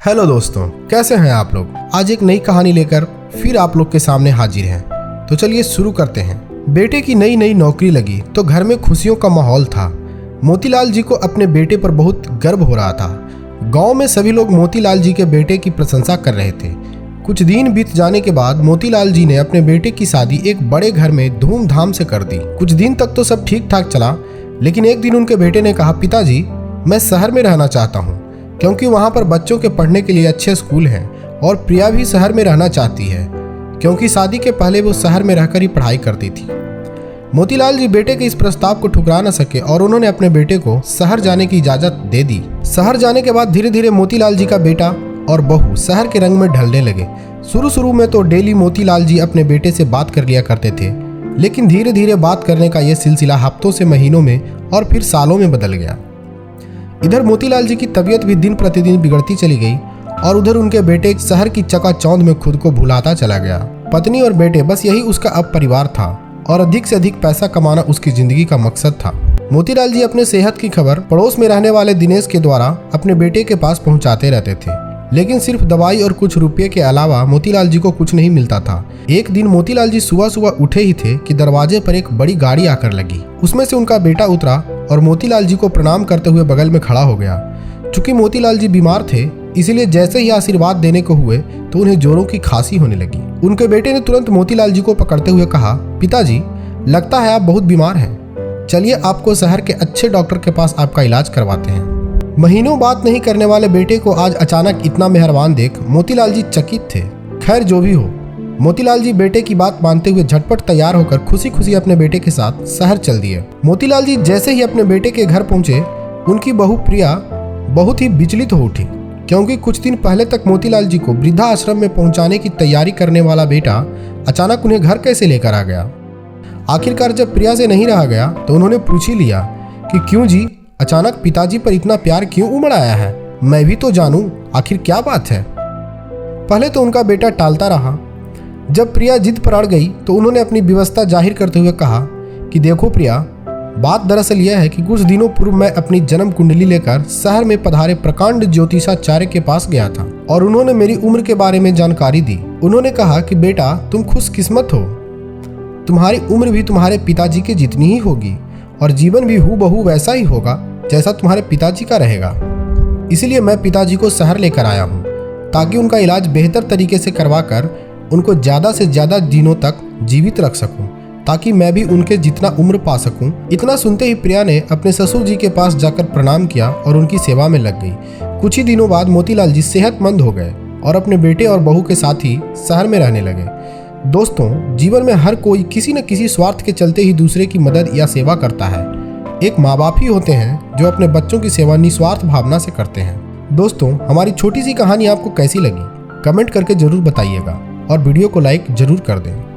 Hello दोस्तों, कैसे हैं आप लोग। आज एक नई कहानी लेकर फिर आप लोग के सामने हाजिर हैं। तो चलिए शुरू करते हैं। बेटे की नई नई नौकरी लगी तो घर में खुशियों का माहौल था। मोतीलाल जी को अपने बेटे पर बहुत गर्व हो रहा था। गांव में सभी लोग मोतीलाल जी के बेटे की प्रशंसा कर रहे थे। कुछ दिन बीत जाने के बाद मोतीलाल जी ने अपने बेटे की शादी एक बड़े घर में धूमधाम से कर दी। कुछ दिन तक तो सब ठीक ठाक चला, लेकिन एक दिन उनके बेटे ने कहा, पिताजी मैं शहर में रहना चाहता हूँ क्योंकि वहाँ पर बच्चों के पढ़ने के लिए अच्छे स्कूल हैं और प्रिया भी शहर में रहना चाहती है क्योंकि शादी के पहले वो शहर में रहकर ही पढ़ाई करती थी। मोतीलाल जी बेटे के इस प्रस्ताव को ठुकरा न सके और उन्होंने अपने बेटे को शहर जाने की इजाज़त दे दी। शहर जाने के बाद धीरे धीरे मोतीलाल जी का बेटा और बहू शहर के रंग में ढलने लगे। शुरू में तो डेली मोतीलाल जी अपने बेटे से बात कर लिया करते थे, लेकिन धीरे धीरे बात करने का यह सिलसिला हफ्तों से महीनों में और फिर सालों में बदल गया। इधर मोतीलाल जी की तबीयत भी दिन प्रतिदिन बिगड़ती चली गई और उधर उनके बेटे शहर की चकाचौंध में खुद को भुलाता चला गया। पत्नी और बेटे, बस यही उसका अब परिवार था और अधिक से अधिक पैसा कमाना उसकी जिंदगी का मकसद था। मोतीलाल जी अपने सेहत की खबर पड़ोस में रहने वाले दिनेश के द्वारा अपने बेटे के पास पहुंचाते रहते थे, लेकिन सिर्फ दवाई और कुछ रुपये के अलावा मोतीलाल जी को कुछ नहीं मिलता था। एक दिन मोतीलाल जी सुबह उठे ही थे कि दरवाजे पर एक बड़ी गाड़ी आकर लगी। उसमें से उनका बेटा उतरा और मोतीलाल जी को प्रणाम करते हुए बगल में खड़ा हो गया। चूंकि मोतीलाल जी बीमार थे, इसीलिए जैसे ही आशीर्वाद देने को हुए तो उन्हें जोरों की खांसी होने लगी। उनके बेटे ने तुरंत मोतीलाल जी को पकड़ते हुए कहा, पिताजी लगता है आप बहुत बीमार हैं, चलिए आपको शहर के अच्छे डॉक्टर के पास आपका इलाज करवाते हैं। महीनों बात नहीं करने वाले बेटे को आज अचानक इतना मेहरबान देख मोतीलाल जी चकित थे। खैर जो भी हो, मोतीलाल जी बेटे की बात मानते हुए झटपट तैयार होकर खुशी खुशी अपने बेटे के साथ शहर चल दिए। मोतीलाल जी जैसे ही अपने बेटे के घर पहुंचे, उनकी बहू प्रिया बहुत ही विचलित हो उठी क्योंकि कुछ दिन पहले तक मोतीलाल जी को वृद्धा आश्रम में पहुंचाने की तैयारी करने वाला बेटा अचानक उन्हें घर कैसे लेकर आ गया। आखिरकार जब प्रिया से नहीं रहा गया तो उन्होंने पूछ ही लिया कि क्यों जी, अचानक पिताजी पर इतना प्यार क्यों उमड़ आया है, मैं भी तो जानूं आखिर क्या बात है। पहले तो उनका बेटा टालता रहा। जब प्रिया जिद पर अड़ गई तो उन्होंने अपनी व्यवस्था जाहिर करते हुए कहा कि देखो प्रिया, बात दरअसल यह है कि कुछ दिनों पूर्व मैं अपनी जन्म कुंडली लेकर शहर में पधारे प्रकांड ज्योतिषाचार्य के पास गया था और उन्होंने मेरी उम्र के बारे में जानकारी दी। उन्होंने कहा कि बेटा तुम खुशकिस्मत हो, तुम्हारी उम्र भी तुम्हारे पिताजी की जितनी ही होगी और जीवन भी हूबहू वैसा ही होगा जैसा तुम्हारे पिताजी का रहेगा। इसलिए मैं पिताजी को शहर लेकर आया हूँ ताकि उनका इलाज बेहतर तरीके से करवाकर उनको ज़्यादा से ज़्यादा दिनों तक जीवित रख सकूं, ताकि मैं भी उनके जितना उम्र पा सकूं। इतना सुनते ही प्रिया ने अपने ससुर जी के पास जाकर प्रणाम किया और उनकी सेवा में लग गई। कुछ ही दिनों बाद मोतीलाल जी सेहतमंद हो गए और अपने बेटे और बहू के साथ ही शहर में रहने लगे। दोस्तों, जीवन में हर कोई किसी न किसी स्वार्थ के चलते ही दूसरे की मदद या सेवा करता है। एक माँ बाप ही होते हैं जो अपने बच्चों की सेवा निस्वार्थ भावना से करते हैं। दोस्तों, हमारी छोटी सी कहानी आपको कैसी लगी कमेंट करके जरूर बताइएगा और वीडियो को लाइक जरूर कर दें।